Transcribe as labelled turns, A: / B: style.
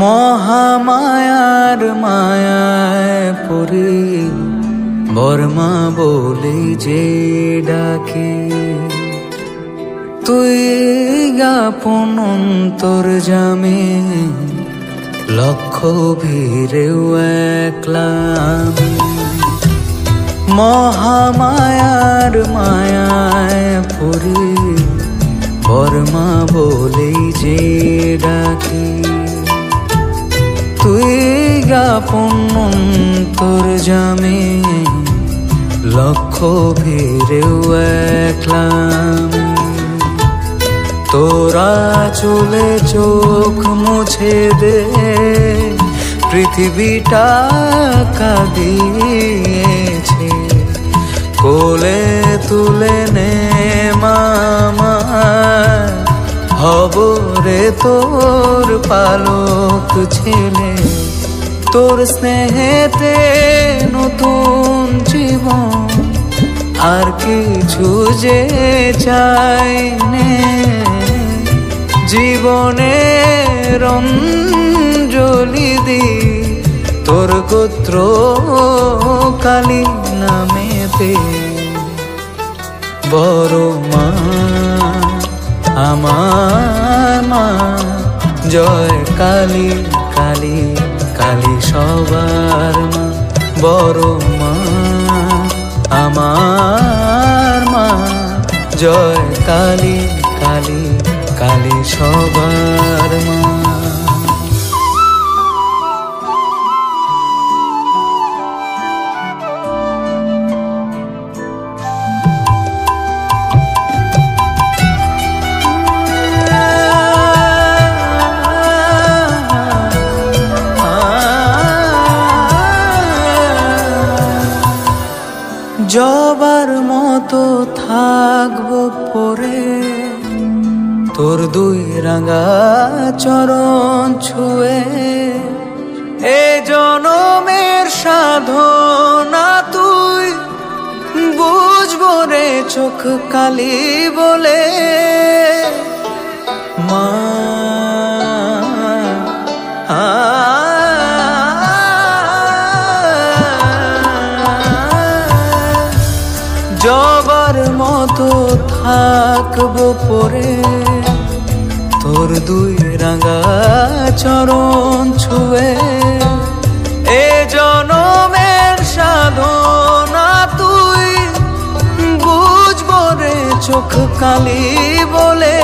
A: মহামায়ার মায়ায় পড়ি বর্মা বলে যে ডাকে, তুই আপন অন্তর্যামে লক্ষ ভিড়েও একলা আমি। মহামায়ার মায়ায় পড়ি বর্মা বলে যে ডাকে, তুই আপন অন্তর্যামে লক্ষ ভিড়েও একলা আমি। তোরা চলে চোখ মুছে দে, পৃথিবীটা কাঁদিয়েছে, কোলে তুলে নে মামা, হব রে তোর পালক ছেলে। তোর স্নেহেতে নতুন জীবন, আর কিছু যে চাই নে, জীবনের অঞ্জলি দি তোর গোত্র কালী নামেতে। বড় মা আমার মা, জয় কালী কালী কালী সবার মা। বড় মা আমার মা, জয় কালী কালী কালী সবার মা। জবার মতো থাকবো পরে তোর দুই রাঙা চরণ ছুঁয়ে, এ জনমের সাধনা তুই বুঝবো রে চোখ কালি বলে। মা জবার মতো থাকবো পরে তোর দুই রাঙা চরণ ছুঁয়ে, এ জনমের সাধনা তুই বুঝবো রে চোখ কালি বলে।